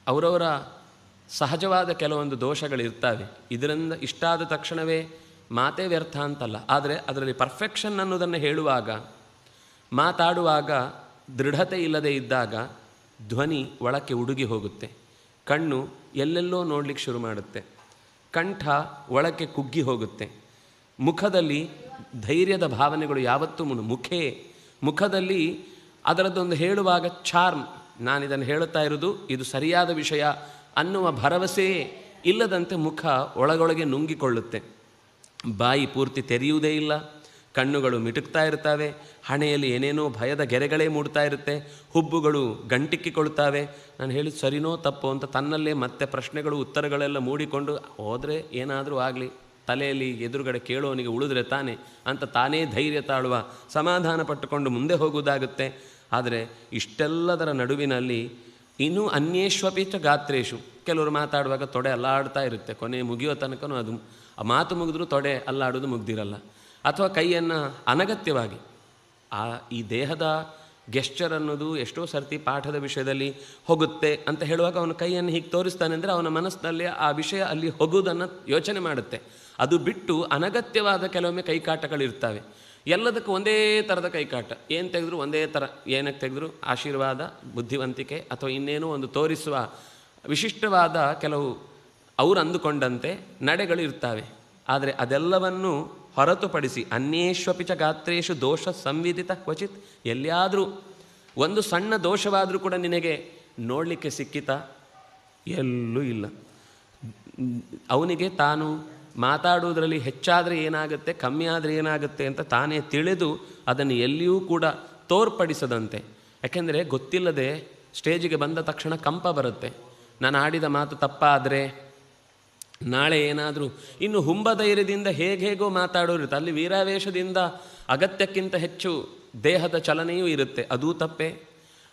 ಅವರವರ ಸಹಜವಾದ ಕೆಲವೊಂದು ದೋಷಗಳಿರ್ತವೆ. ಇದರಿಂದ ಇಷ್ಟಾದ ತಕ್ಷಣವೇ ಮಾತೇ ವ್ಯರ್ಥ ಅಂತಲ್ಲ, ಆದರೆ ಅದರಲ್ಲಿ ಪರ್ಫೆಕ್ಷನ್ ಅನ್ನೋದನ್ನು ಹೇಳುವಾಗ, ಮಾತಾಡುವಾಗ ದೃಢತೆ ಇಲ್ಲದೆ ಇದ್ದಾಗ ಧ್ವನಿ ಒಳಕ್ಕೆ ಉಡುಗಿ ಹೋಗುತ್ತೆ, ಕಣ್ಣು ಎಲ್ಲೆಲ್ಲೋ ನೋಡಲಿಕ್ಕೆ ಶುರು ಮಾಡುತ್ತೆ, ಕಂಠ ಒಳಕ್ಕೆ ಕುಗ್ಗಿ ಹೋಗುತ್ತೆ, ಮುಖದಲ್ಲಿ ಧೈರ್ಯದ ಭಾವನೆಗಳು ಯಾವತ್ತೂ ಮುಖದಲ್ಲಿ ಅದರದ್ದೊಂದು ಹೇಳುವಾಗ ಚಾರ್ಮ್, ನಾನಿದನ್ನು ಹೇಳುತ್ತಾ ಇರೋದು ಇದು ಸರಿಯಾದ ವಿಷಯ ಅನ್ನುವ ಭರವಸೆ ಇಲ್ಲದಂತೆ ಮುಖ ಒಳಗೊಳಗೆ ನುಂಗಿಕೊಳ್ಳುತ್ತೆ. ಬಾಯಿ ಪೂರ್ತಿ ತೆರೆಯುವುದೇ ಇಲ್ಲ, ಕಣ್ಣುಗಳು ಮಿಟುಕ್ತಾ ಇರ್ತವೆ, ಹಣೆಯಲ್ಲಿ ಏನೇನೋ ಭಯದ ಗೆರೆಗಳೇ ಮೂಡ್ತಾ ಇರುತ್ತೆ, ಹುಬ್ಬುಗಳು ಗಂಟಿಕ್ಕಿಕೊಳ್ತಾವೆ. ನಾನು ಹೇಳಿದ ಸರಿನೋ ತಪ್ಪೋ ಅಂತ ತನ್ನಲ್ಲೇ ಮತ್ತೆ ಪ್ರಶ್ನೆಗಳು ಉತ್ತರಗಳೆಲ್ಲ ಮೂಡಿಕೊಂಡು ಹೋದರೆ ಏನಾದರೂ ಆಗಲಿ, ತಲೆಯಲ್ಲಿ ಎದುರುಗಡೆ ಕೇಳೋನಿಗೆ ಉಳಿದ್ರೆ ತಾನೆ ಅಂತ ತಾನೇ ಧೈರ್ಯ ತಾಳುವ, ಸಮಾಧಾನ ಪಟ್ಟುಕೊಂಡು ಮುಂದೆ ಹೋಗುವುದಾಗುತ್ತೆ. ಆದರೆ ಇಷ್ಟೆಲ್ಲದರ ನಡುವಿನಲ್ಲಿ ಇನ್ನೂ ಅನ್ಯೇಶ್ವಪಿತ ಗಾತ್ರೇಶು, ಕೆಲವರು ಮಾತಾಡುವಾಗ ತೊಡೆ ಅಲ್ಲಾಡ್ತಾ ಇರುತ್ತೆ, ಕೊನೆ ಮುಗಿಯೋ ತನಕನೂ ಅದು ಆ ಮಾತು ಮುಗಿದ್ರೂ ತೊಡೆ ಅಲ್ಲಾಡೋದು ಮುಗ್ದಿರಲ್ಲ, ಅಥವಾ ಕೈಯನ್ನು ಅನಗತ್ಯವಾಗಿ ಈ ದೇಹದ ಗೆಸ್ಚರ್ ಅನ್ನೋದು ಎಷ್ಟೋ ಸರ್ತಿ ಪಾಠದ ವಿಷಯದಲ್ಲಿ ಹೋಗುತ್ತೆ ಅಂತ ಹೇಳುವಾಗ ಅವನ ಕೈಯನ್ನು ಹೀಗೆ ತೋರಿಸ್ತಾನೆ ಅಂದರೆ ಅವನ ಮನಸ್ಸಿನಲ್ಲಿ ಆ ವಿಷಯ ಅಲ್ಲಿ ಹೋಗುವುದನ್ನು ಯೋಚನೆ ಮಾಡುತ್ತೆ. ಅದು ಬಿಟ್ಟು ಅನಗತ್ಯವಾದ ಕೆಲವೊಮ್ಮೆ ಕೈಕಾಟಗಳಿರ್ತವೆ. ಎಲ್ಲದಕ್ಕೂ ಒಂದೇ ಥರದ ಕೈಕಾಟ, ಏನು ತೆಗೆದ್ರು ಒಂದೇ ಥರ, ಏನಕ್ಕೆ ತೆಗೆದ್ರು ಆಶೀರ್ವಾದ, ಬುದ್ಧಿವಂತಿಕೆ ಅಥವಾ ಇನ್ನೇನೋ ಒಂದು ತೋರಿಸುವ ವಿಶಿಷ್ಟವಾದ ಕೆಲವು ಅವರು ಅಂದುಕೊಂಡಂತೆ ನಡೆಗಳು ಇರ್ತವೆ. ಆದರೆ ಅದೆಲ್ಲವನ್ನು ಹೊರತುಪಡಿಸಿ ಅನ್ಯೇಶ್ವಪಿಚ ಗಾತ್ರೇಶು ದೋಷ ಸಂವಿದಿತ ಕ್ವಚಿತ್, ಎಲ್ಲಿಯಾದರೂ ಒಂದು ಸಣ್ಣ ದೋಷವಾದರೂ ಕೂಡ ನಿನಗೆ ನೋಡಲಿಕ್ಕೆ ಸಿಕ್ಕಿತಾ? ಎಲ್ಲೂ ಇಲ್ಲ. ಅವನಿಗೆ ತಾನು ಮಾತಾಡುವುದರಲ್ಲಿ ಹೆಚ್ಚಾದರೆ ಏನಾಗುತ್ತೆ, ಕಮ್ಮಿ ಆದರೆ ಏನಾಗುತ್ತೆ ಅಂತ ತಾನೇ ತಿಳಿದು ಅದನ್ನು ಎಲ್ಲಿಯೂ ಕೂಡ ತೋರ್ಪಡಿಸದಂತೆ. ಯಾಕೆಂದರೆ ಗೊತ್ತಿಲ್ಲದೆ ಸ್ಟೇಜಿಗೆ ಬಂದ ತಕ್ಷಣ ಕಂಪ ಬರುತ್ತೆ. ನಾನು ಆಡಿದ ಮಾತು ತಪ್ಪಾದರೆ ನಾಳೆ ಏನಾದರೂ ಇನ್ನು ಹುಂಬಧೈರ್ಯದಿಂದ ಹೇಗೋ ಮಾತಾಡೋರು ಇರುತ್ತೆ, ಅಲ್ಲಿ ವೀರಾವೇಶದಿಂದ ಅಗತ್ಯಕ್ಕಿಂತ ಹೆಚ್ಚು ದೇಹದ ಚಲನೆಯೂ ಇರುತ್ತೆ, ಅದೂ ತಪ್ಪೇ.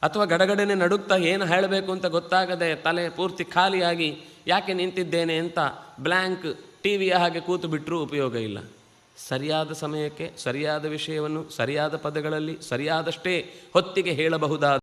ಅಥವಾ ಗಡಗಡನೆ ನಡುಕ್ತಾ ಏನು ಹೇಳಬೇಕು ಅಂತ ಗೊತ್ತಾಗದೆ ತಲೆ ಪೂರ್ತಿ ಖಾಲಿಯಾಗಿ ಯಾಕೆ ನಿಂತಿದ್ದೇನೆ ಅಂತ ಬ್ಲ್ಯಾಂಕ್ ಟಿವಿಯ ಹಾಗೆ ಕೂತು ಬಿಟ್ಟರೂ ಉಪಯೋಗ ಇಲ್ಲ. ಸರಿಯಾದ ಸಮಯಕ್ಕೆ ಸರಿಯಾದ ವಿಷಯವನ್ನು ಸರಿಯಾದ ಪದಗಳಲ್ಲಿ ಸರಿಯಾದಷ್ಟೇ ಹೊತ್ತಿಗೆ ಹೇಳಬಹುದಾದ